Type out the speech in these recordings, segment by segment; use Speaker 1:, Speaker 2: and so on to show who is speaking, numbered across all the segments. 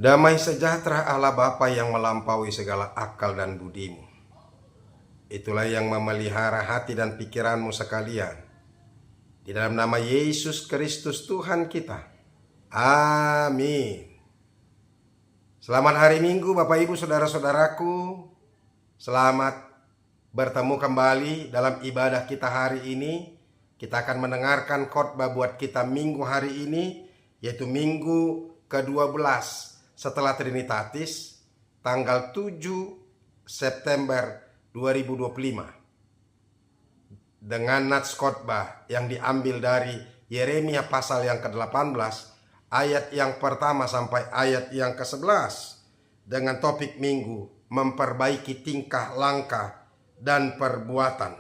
Speaker 1: Damai sejahtera Allah Bapa yang melampaui segala akal dan budimu, itulah yang memelihara hati dan pikiranmu sekalian. Di dalam nama Yesus Kristus Tuhan kita. Amin. Selamat hari Minggu Bapak Ibu Saudara-saudaraku. Selamat bertemu kembali dalam ibadah kita hari ini. Kita akan mendengarkan khotbah buat kita minggu hari ini, yaitu minggu ke-12 setelah Trinitatis, tanggal 7 September 2025. Dengan nats khotbah yang diambil dari Yeremia pasal yang ke-18, ayat yang pertama sampai ayat yang ke-11, dengan topik minggu memperbaiki tingkah langkah dan perbuatan.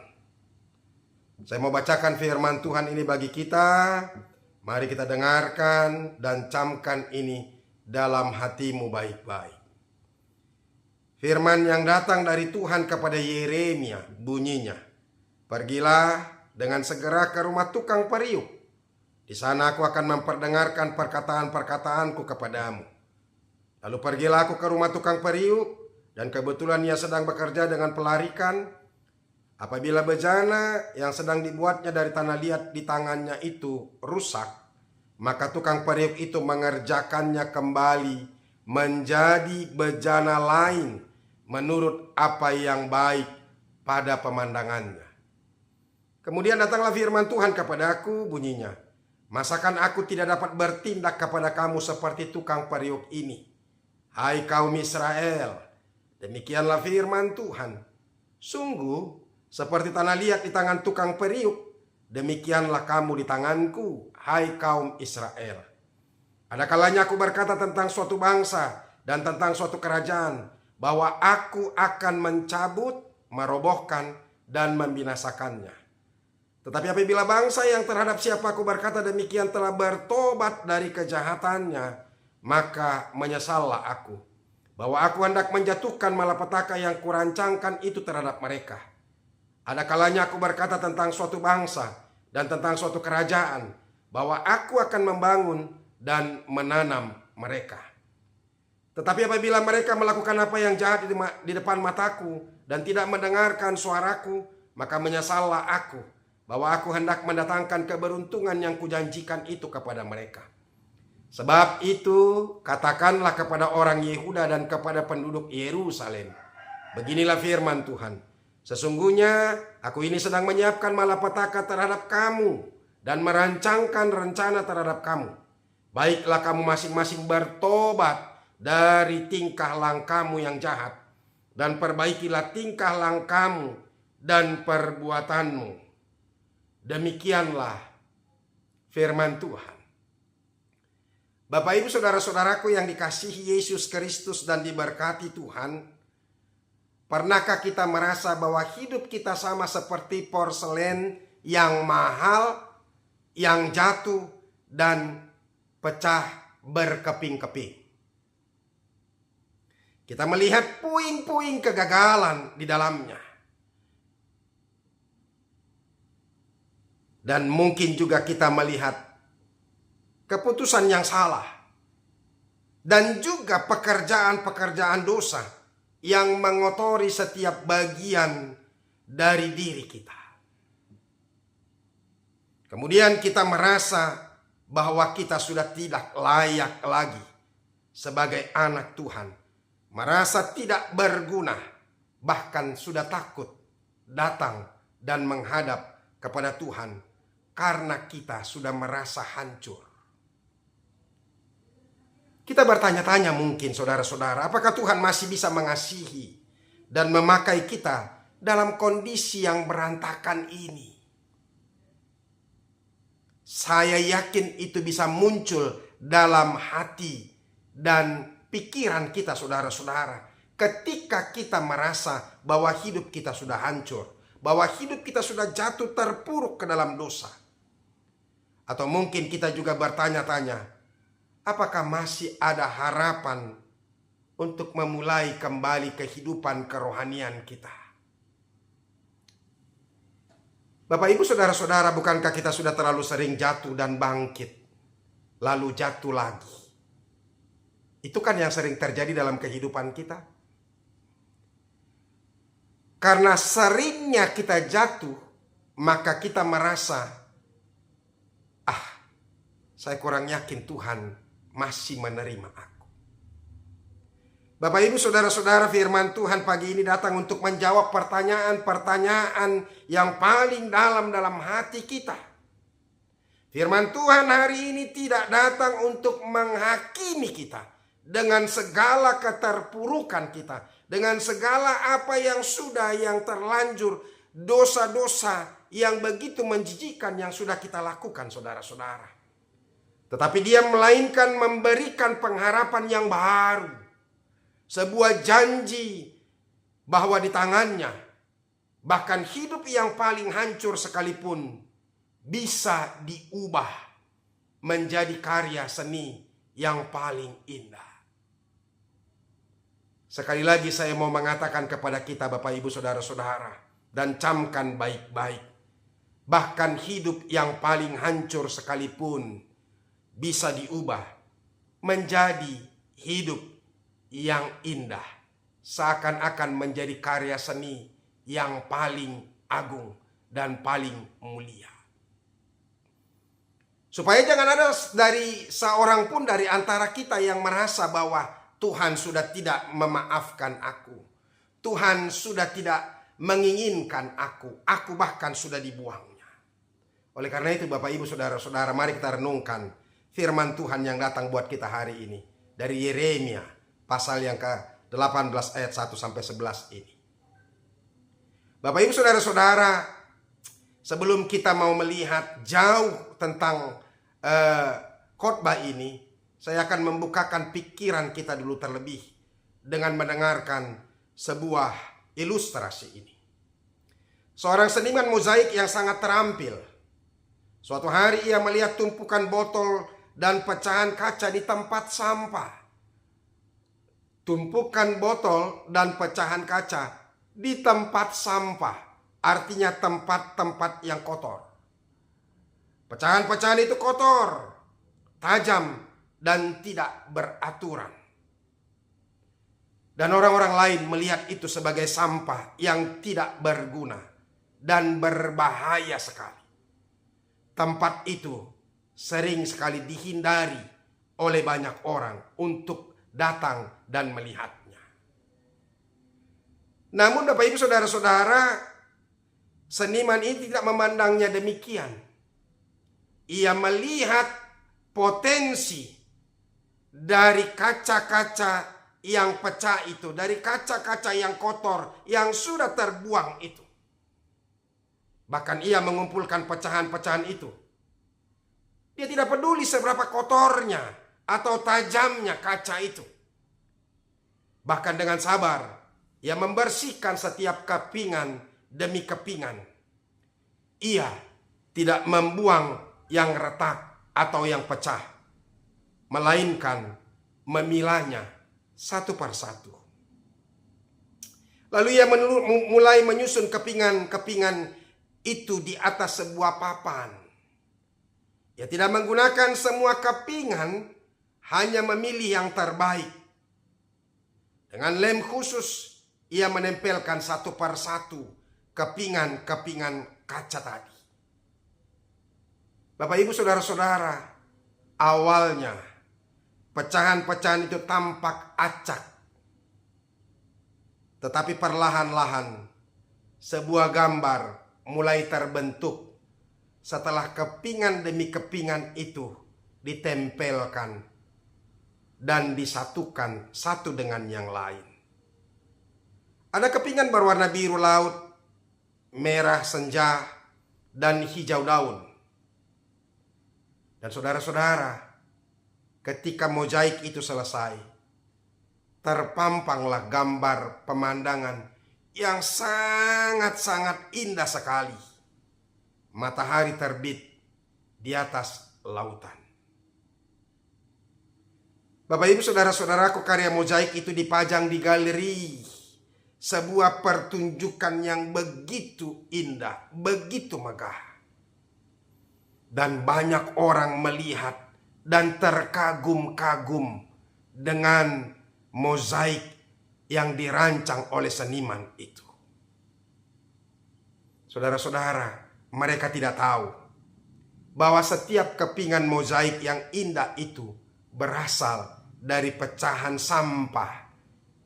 Speaker 1: Saya mau bacakan firman Tuhan ini bagi kita. Mari kita dengarkan dan camkan ini dalam hatimu baik-baik. Firman yang datang dari Tuhan kepada Yeremia bunyinya, "Pergilah dengan segera ke rumah tukang periuk. Di sana aku akan memperdengarkan perkataan-perkataanku kepadamu." Lalu pergilah aku ke rumah tukang periuk, dan kebetulan ia sedang bekerja dengan pelarikan. Apabila bejana yang sedang dibuatnya dari tanah liat di tangannya itu rusak, maka tukang periuk itu mengerjakannya kembali menjadi bejana lain menurut apa yang baik pada pemandangannya. Kemudian datanglah firman Tuhan kepadaku, bunyinya, "Masakan aku tidak dapat bertindak kepada kamu seperti tukang periuk ini, hai kaum Israel?" Demikianlah firman Tuhan. "Sungguh seperti tanah liat di tangan tukang periuk, demikianlah kamu di tanganku, hai kaum Israel. Ada kalanya aku berkata tentang suatu bangsa dan tentang suatu kerajaan, bahwa aku akan mencabut, merobohkan, dan membinasakannya. Tetapi apabila bangsa yang terhadap siapa aku berkata demikian telah bertobat dari kejahatannya, maka menyesallah aku, bahwa aku hendak menjatuhkan malapetaka yang kurancangkan itu terhadap mereka. Ada kalanya aku berkata tentang suatu bangsa dan tentang suatu kerajaan, bahwa aku akan membangun dan menanam mereka. Tetapi apabila mereka melakukan apa yang jahat di depan mataku dan tidak mendengarkan suaraku, maka menyesallah aku, bahwa aku hendak mendatangkan keberuntungan yang kujanjikan itu kepada mereka. Sebab itu katakanlah kepada orang Yehuda dan kepada penduduk Yerusalem, beginilah firman Tuhan. Sesungguhnya aku ini sedang menyiapkan malapetaka terhadap kamu dan merancangkan rencana terhadap kamu. Baiklah kamu masing-masing bertobat dari tingkah langkahmu yang jahat, dan perbaikilah tingkah langkahmu dan perbuatanmu." Demikianlah firman Tuhan. Bapak Ibu Saudara-saudaraku yang dikasihi Yesus Kristus dan diberkati Tuhan, pernahkah kita merasa bahwa hidup kita sama seperti porselen yang mahal, yang jatuh dan pecah berkeping-keping? Kita melihat puing-puing kegagalan di dalamnya. Dan mungkin juga kita melihat keputusan yang salah. Dan juga pekerjaan-pekerjaan dosa yang mengotori setiap bagian dari diri kita. Kemudian kita merasa bahwa kita sudah tidak layak lagi sebagai anak Tuhan. Merasa tidak berguna, bahkan sudah takut datang dan menghadap kepada Tuhan karena kita sudah merasa hancur. Kita bertanya-tanya mungkin saudara-saudara, apakah Tuhan masih bisa mengasihi dan memakai kita dalam kondisi yang berantakan ini? Saya yakin itu bisa muncul dalam hati dan pikiran kita saudara-saudara, ketika kita merasa bahwa hidup kita sudah hancur, bahwa hidup kita sudah jatuh terpuruk ke dalam dosa. Atau mungkin kita juga bertanya-tanya, apakah masih ada harapan untuk memulai kembali kehidupan kerohanian kita? Bapak Ibu Saudara-saudara, bukankah kita sudah terlalu sering jatuh dan bangkit, lalu jatuh lagi? Itu kan yang sering terjadi dalam kehidupan kita. Karena seringnya kita jatuh, maka kita merasa, saya kurang yakin Tuhan masih menerima aku. Bapak Ibu Saudara-saudara, firman Tuhan pagi ini datang untuk menjawab pertanyaan-pertanyaan yang paling dalam hati kita. Firman Tuhan hari ini tidak datang untuk menghakimi kita dengan segala keterpurukan kita, dengan segala apa yang terlanjur, dosa-dosa yang begitu menjijikan yang sudah kita lakukan, saudara-saudara. Tetapi Dia melainkan memberikan pengharapan yang baru, sebuah janji bahwa di tangannya bahkan hidup yang paling hancur sekalipun bisa diubah menjadi karya seni yang paling indah. Sekali lagi saya mau mengatakan kepada kita Bapak Ibu Saudara-saudara, dan camkan baik-baik, bahkan hidup yang paling hancur sekalipun bisa diubah menjadi hidup yang indah, seakan-akan menjadi karya seni yang paling agung dan paling mulia. Supaya jangan ada dari seorang pun dari antara kita yang merasa bahwa Tuhan sudah tidak memaafkan aku, Tuhan sudah tidak menginginkan aku bahkan sudah dibuangnya. Oleh karena itu Bapak Ibu Saudara-saudara, mari kita renungkan firman Tuhan yang datang buat kita hari ini dari Yeremia pasal yang ke-18 ayat 1 sampai 11 ini. Bapak Ibu Saudara-saudara, sebelum kita mau melihat jauh tentang khotbah ini, saya akan membukakan pikiran kita dulu terlebih dengan mendengarkan sebuah ilustrasi ini. Seorang seniman mozaik yang sangat terampil. Suatu hari ia melihat tumpukan botol dan pecahan kaca di tempat sampah. Tumpukan botol dan pecahan kaca di tempat sampah, artinya tempat-tempat yang kotor. Pecahan-pecahan itu kotor, tajam, dan tidak beraturan. Dan orang-orang lain melihat itu sebagai sampah yang tidak berguna dan berbahaya sekali. Tempat itu sering sekali dihindari oleh banyak orang untuk datang dan melihatnya. Namun Bapak Ibu Saudara-saudara, seniman ini tidak memandangnya demikian. Ia melihat potensi dari kaca-kaca yang pecah itu, dari kaca-kaca yang kotor yang sudah terbuang itu. Bahkan ia mengumpulkan pecahan-pecahan itu. Dia tidak peduli seberapa kotornya atau tajamnya kaca itu. Bahkan dengan sabar, ia membersihkan setiap kepingan demi kepingan. Ia tidak membuang yang retak atau yang pecah, melainkan memilahnya satu persatu. Lalu ia mulai menyusun kepingan-kepingan itu di atas sebuah papan. Ia tidak menggunakan semua kepingan, hanya memilih yang terbaik. Dengan lem khusus, ia menempelkan satu persatu kepingan-kepingan kaca tadi. Bapak Ibu Saudara-saudara, awalnya pecahan-pecahan itu tampak acak. Tetapi perlahan-lahan sebuah gambar mulai terbentuk setelah kepingan demi kepingan itu ditempelkan dan disatukan satu dengan yang lain. Ada kepingan berwarna biru laut, merah senja, dan hijau daun. Dan saudara-saudara, ketika mozaik itu selesai, terpampanglah gambar pemandangan yang sangat-sangat indah sekali. Matahari terbit di atas lautan. Bapak Ibu Saudara-saudaraku, karya mozaik itu dipajang di galeri. Sebuah pertunjukan yang begitu indah, begitu megah. Dan banyak orang melihat dan terkagum-kagum dengan mozaik yang dirancang oleh seniman itu. Saudara-saudara, mereka tidak tahu bahwa setiap kepingan mozaik yang indah itu berasal dari pecahan sampah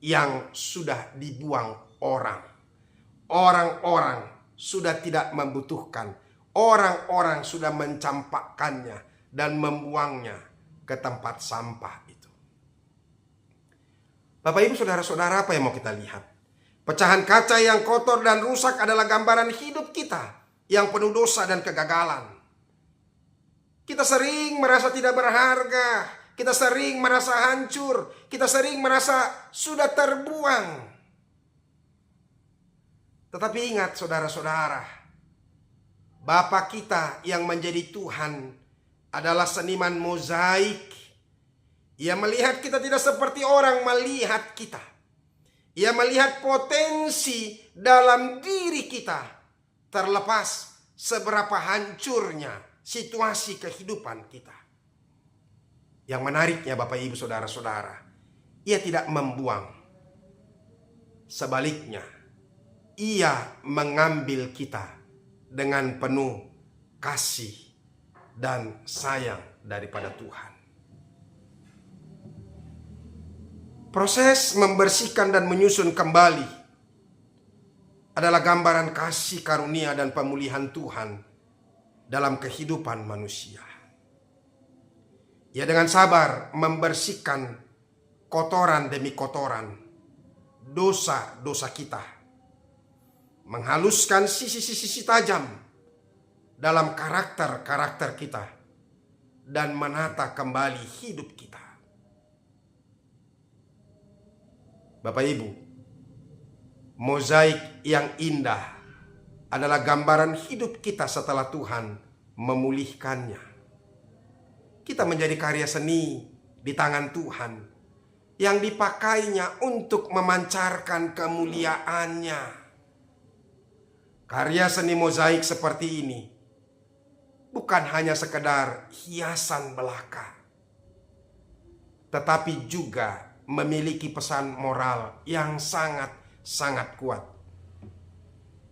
Speaker 1: yang sudah dibuang orang. Orang-orang sudah tidak membutuhkan. Orang-orang sudah mencampakkannya dan membuangnya ke tempat sampah itu. Bapak Ibu saudara-saudara, apa yang mau kita lihat? Pecahan kaca yang kotor dan rusak adalah gambaran hidup kita yang penuh dosa dan kegagalan. Kita sering merasa tidak berharga. Kita sering merasa hancur. Kita sering merasa sudah terbuang. Tetapi ingat saudara-saudara, Bapa kita yang menjadi Tuhan adalah seniman mozaik. Ia melihat kita tidak seperti orang melihat kita. Ia melihat potensi dalam diri kita, terlepas seberapa hancurnya situasi kehidupan kita. Yang menariknya Bapak Ibu saudara-saudara, ia tidak membuang. Sebaliknya, ia mengambil kita dengan penuh kasih dan sayang daripada Tuhan. Proses membersihkan dan menyusun kembali adalah gambaran kasih karunia dan pemulihan Tuhan dalam kehidupan manusia. Ia dengan sabar membersihkan kotoran demi kotoran, dosa-dosa kita, menghaluskan sisi-sisi tajam dalam karakter-karakter kita, dan menata kembali hidup kita. Bapak Ibu, mozaik yang indah adalah gambaran hidup kita setelah Tuhan memulihkannya. Kita menjadi karya seni di tangan Tuhan yang dipakainya untuk memancarkan kemuliaannya. Karya seni mozaik seperti ini bukan hanya sekedar hiasan belaka, tetapi juga memiliki pesan moral yang sangat-sangat kuat.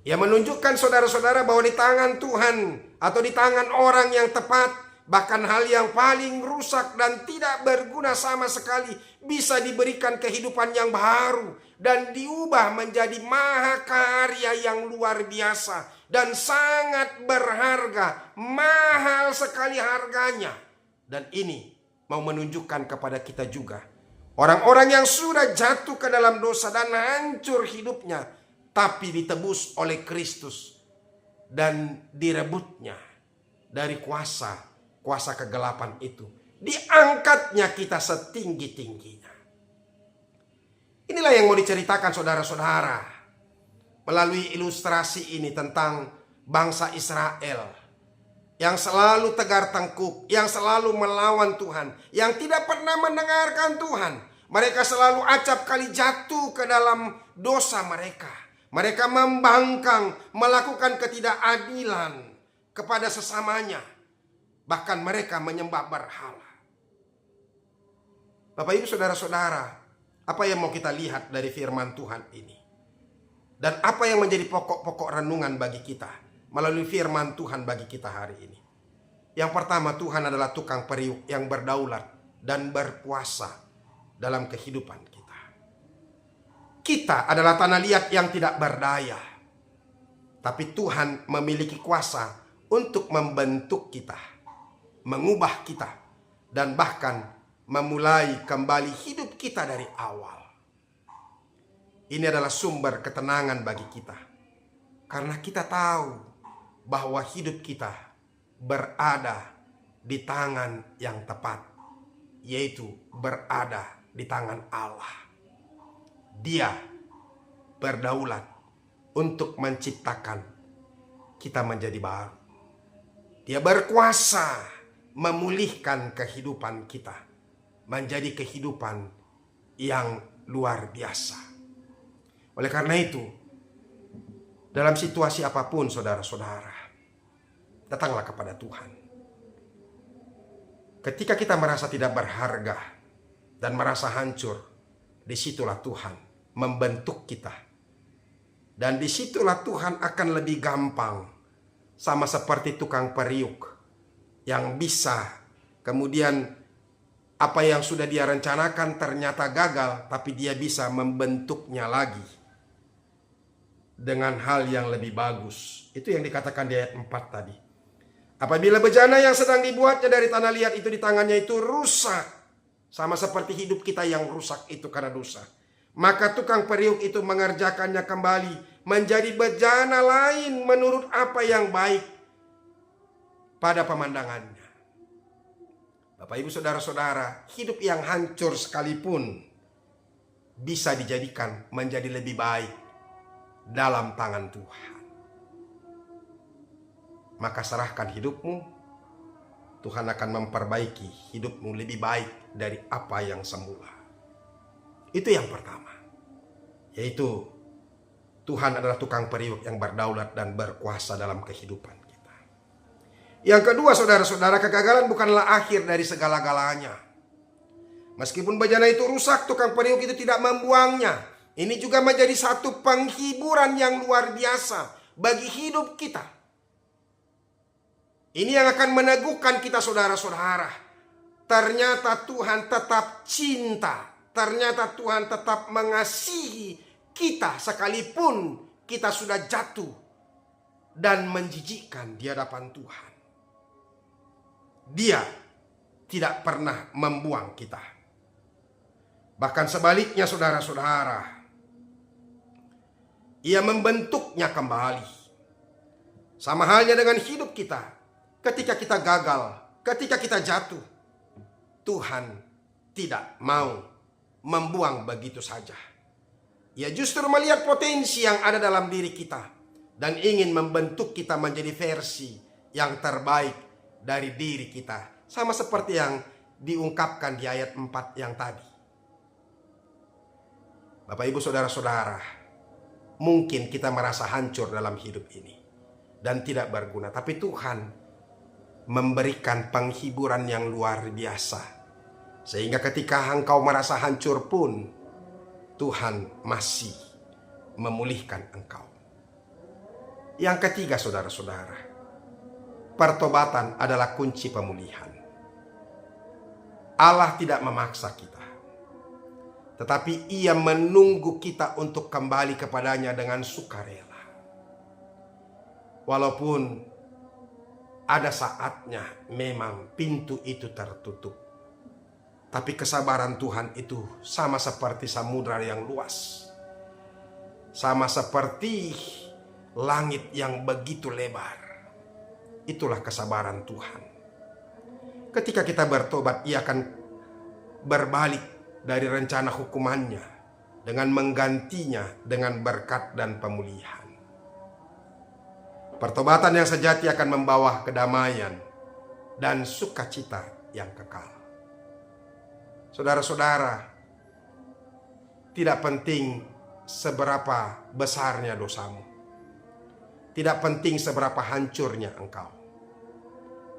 Speaker 1: Ia menunjukkan saudara-saudara bahwa di tangan Tuhan atau di tangan orang yang tepat, bahkan hal yang paling rusak dan tidak berguna sama sekali bisa diberikan kehidupan yang baru dan diubah menjadi mahakarya yang luar biasa dan sangat berharga, mahal sekali harganya. Dan ini mau menunjukkan kepada kita juga, orang-orang yang sudah jatuh ke dalam dosa dan hancur hidupnya, tapi ditebus oleh Kristus dan direbutnya dari kuasa kegelapan itu. Diangkatnya kita setinggi-tingginya. Inilah yang mau diceritakan saudara-saudara melalui ilustrasi ini tentang bangsa Israel yang selalu tegar tengkuk, yang selalu melawan Tuhan, yang tidak pernah mendengarkan Tuhan. Mereka selalu acap kali jatuh ke dalam dosa mereka. Mereka membangkang, melakukan ketidakadilan kepada sesamanya. Bahkan mereka menyembah berhala. Bapak Ibu saudara-saudara, apa yang mau kita lihat dari firman Tuhan ini? Dan apa yang menjadi pokok-pokok renungan bagi kita melalui firman Tuhan bagi kita hari ini? Yang pertama, Tuhan adalah tukang periuk yang berdaulat dan berkuasa dalam kehidupan kita. Kita adalah tanah liat yang tidak berdaya, tapi Tuhan memiliki kuasa untuk membentuk kita, mengubah kita, dan bahkan memulai kembali hidup kita dari awal. Ini adalah sumber ketenangan bagi kita, karena kita tahu bahwa hidup kita berada di tangan yang tepat, yaitu berada di tangan Allah. Dia berdaulat untuk menciptakan kita menjadi baru. Dia berkuasa memulihkan kehidupan kita menjadi kehidupan yang luar biasa. Oleh karena itu, dalam situasi apapun saudara-saudara, datanglah kepada Tuhan. Ketika kita merasa tidak berharga dan merasa hancur, disitulah Tuhan membentuk kita. Dan disitulah Tuhan akan lebih gampang, sama seperti tukang periuk yang bisa kemudian apa yang sudah dia rencanakan ternyata gagal, tapi dia bisa membentuknya lagi dengan hal yang lebih bagus. Itu yang dikatakan di ayat 4 tadi. Apabila bejana yang sedang dibuatnya dari tanah liat itu di tangannya itu rusak, sama seperti hidup kita yang rusak itu karena dosa, maka tukang periuk itu mengerjakannya kembali menjadi bejana lain menurut apa yang baik pada pemandangannya. Bapak ibu saudara-saudara, hidup yang hancur sekalipun bisa dijadikan menjadi lebih baik dalam tangan Tuhan. Maka serahkan hidupmu, Tuhan akan memperbaiki hidupmu lebih baik dari apa yang semula. Itu yang pertama, yaitu Tuhan adalah tukang periuk yang berdaulat dan berkuasa dalam kehidupan kita. Yang kedua, saudara-saudara, kegagalan bukanlah akhir dari segala-galanya. Meskipun bejana itu rusak, tukang periuk itu tidak membuangnya. Ini juga menjadi satu penghiburan yang luar biasa bagi hidup kita. Ini yang akan meneguhkan kita, saudara-saudara. Ternyata Tuhan tetap cinta. Ternyata Tuhan tetap mengasihi kita sekalipun kita sudah jatuh dan menjijikkan di hadapan Tuhan. Dia tidak pernah membuang kita. Bahkan sebaliknya, saudara-saudara, Ia membentuknya kembali. Sama halnya dengan hidup kita. Ketika kita gagal, ketika kita jatuh, Tuhan tidak mau membuang begitu saja. Ia justru melihat potensi yang ada dalam diri kita dan ingin membentuk kita menjadi versi yang terbaik dari diri kita. Sama seperti yang diungkapkan di ayat 4 yang tadi. Bapak ibu saudara-saudara, mungkin kita merasa hancur dalam hidup ini dan tidak berguna, tapi Tuhan memberikan penghiburan yang luar biasa. Sehingga ketika engkau merasa hancur pun, Tuhan masih memulihkan engkau. Yang ketiga, saudara-saudara, pertobatan adalah kunci pemulihan. Allah tidak memaksa kita, tetapi Ia menunggu kita untuk kembali kepadanya dengan sukarela. Walaupun ada saatnya memang pintu itu tertutup, tapi kesabaran Tuhan itu sama seperti samudra yang luas, sama seperti langit yang begitu lebar. Itulah kesabaran Tuhan. Ketika kita bertobat, Ia akan berbalik dari rencana hukumannya dengan menggantinya dengan berkat dan pemulihan. Pertobatan yang sejati akan membawa kedamaian dan sukacita yang kekal. Saudara-saudara, tidak penting seberapa besarnya dosamu, tidak penting seberapa hancurnya engkau,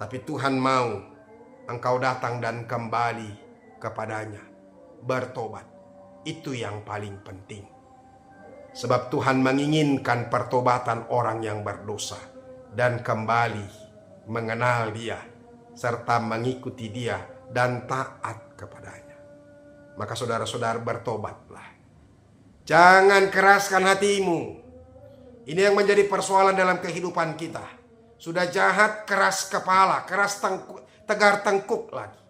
Speaker 1: tapi Tuhan mau engkau datang dan kembali kepadanya, bertobat. Itu yang paling penting. Sebab Tuhan menginginkan pertobatan orang yang berdosa dan kembali mengenal Dia serta mengikuti Dia dan taat kepadanya. Maka saudara-saudara, bertobatlah. Jangan keraskan hatimu. Ini yang menjadi persoalan dalam kehidupan kita. Sudah jahat, keras kepala, keras tegar tengkuk lagi.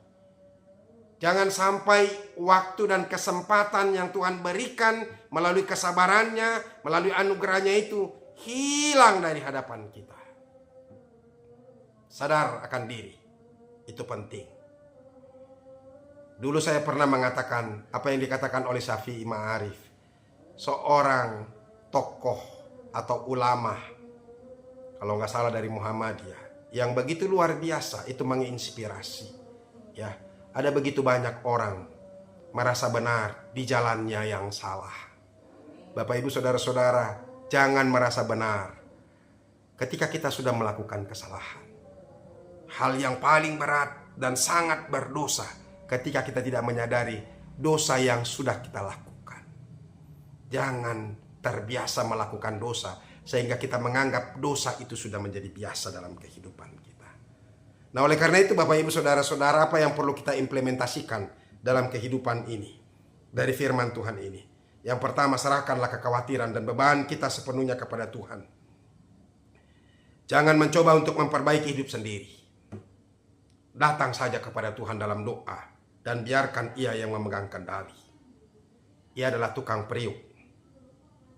Speaker 1: Jangan sampai waktu dan kesempatan yang Tuhan berikan melalui kesabarannya, melalui anugerahnya itu hilang dari hadapan kita. Sadar akan diri, itu penting. Dulu saya pernah mengatakan apa yang dikatakan oleh Syafi'i Ma'arif, seorang tokoh atau ulama, kalau nggak salah dari Muhammadiyah, yang begitu luar biasa, itu menginspirasi. Ya, ada begitu banyak orang merasa benar di jalannya yang salah. Bapak ibu saudara-saudara, jangan merasa benar ketika kita sudah melakukan kesalahan. Hal yang paling berat dan sangat berdosa ketika kita tidak menyadari dosa yang sudah kita lakukan. Jangan terbiasa melakukan dosa sehingga kita menganggap dosa itu sudah menjadi biasa dalam kehidupan kita. Nah, oleh karena itu Bapak Ibu Saudara-saudara, apa yang perlu kita implementasikan dalam kehidupan ini dari firman Tuhan ini? Yang pertama, serahkanlah kekhawatiran dan beban kita sepenuhnya kepada Tuhan. Jangan mencoba untuk memperbaiki hidup sendiri. Datang saja kepada Tuhan dalam doa dan biarkan Ia yang memegang kendali. Ia adalah tukang periuk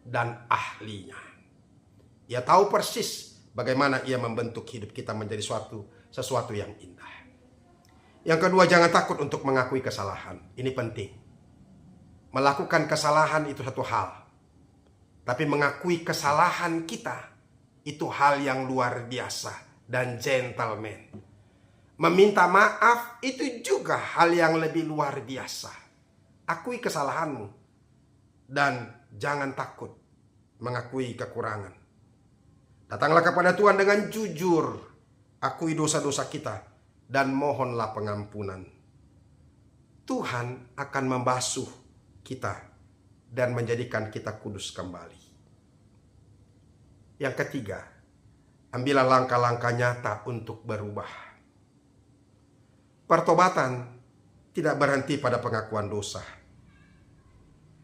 Speaker 1: dan ahlinya. Ia tahu persis bagaimana Ia membentuk hidup kita menjadi sesuatu yang indah. Yang kedua, jangan takut untuk mengakui kesalahan. Ini penting. Melakukan kesalahan itu satu hal. Tapi mengakui kesalahan kita itu hal yang luar biasa dan gentleman. Meminta maaf itu juga hal yang lebih luar biasa. Akui kesalahanmu dan jangan takut mengakui kekurangan. Datanglah kepada Tuhan dengan jujur, akui dosa-dosa kita dan mohonlah pengampunan. Tuhan akan membasuh kita dan menjadikan kita kudus kembali. Yang ketiga, ambillah langkah-langkah nyata untuk berubah. Pertobatan tidak berhenti pada pengakuan dosa.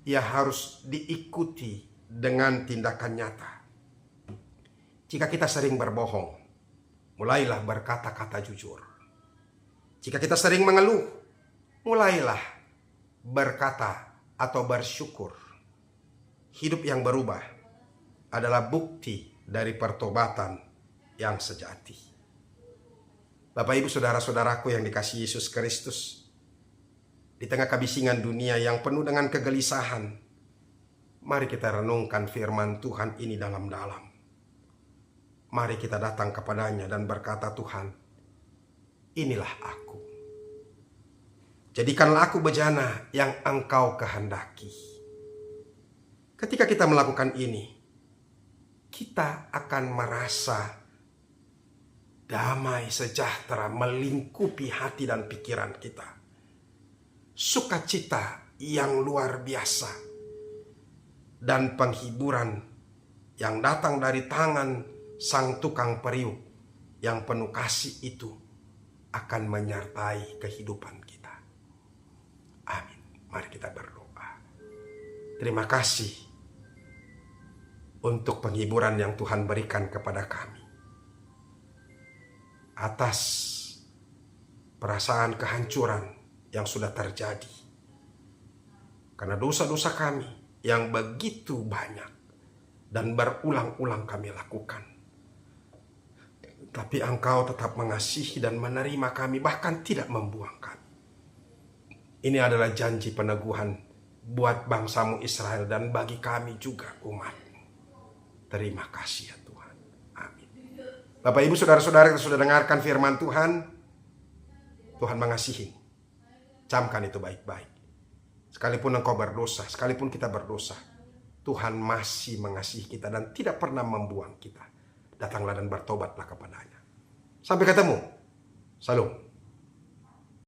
Speaker 1: Ia harus diikuti dengan tindakan nyata. Jika kita sering berbohong, mulailah berkata-kata jujur. Jika kita sering mengeluh, mulailah berkata atau bersyukur. Hidup yang berubah adalah bukti dari pertobatan yang sejati. Bapak Ibu Saudara-saudaraku yang dikasihi Yesus Kristus, di tengah kebisingan dunia yang penuh dengan kegelisahan, mari kita renungkan firman Tuhan ini dalam-dalam. Mari kita datang kepadanya dan berkata, Tuhan, inilah aku. Jadikanlah aku bejana yang Engkau kehendaki. Ketika kita melakukan ini, kita akan merasa damai sejahtera melingkupi hati dan pikiran kita. Sukacita yang luar biasa dan penghiburan yang datang dari tangan Sang tukang periuk yang penuh kasih itu akan menyertai kehidupan kita. Amin. Mari kita berdoa. Terima kasih untuk penghiburan yang Tuhan berikan kepada kami. Atas perasaan kehancuran yang sudah terjadi. Karena dosa-dosa kami yang begitu banyak dan berulang-ulang kami lakukan. Tapi Engkau tetap mengasihi dan menerima kami, bahkan tidak membuang kami. Ini adalah janji peneguhan buat bangsamu Israel dan bagi kami juga umat-Mu. Terima kasih ya Tuhan. Amin. Bapak Ibu Saudara-saudara yang sudah dengarkan firman Tuhan, Tuhan mengasihi. Camkan itu baik-baik. Sekalipun engkau berdosa, sekalipun kita berdosa, Tuhan masih mengasihi kita dan tidak pernah membuang kita. Datanglah dan bertobatlah kepadanya. Sampai ketemu. Salam.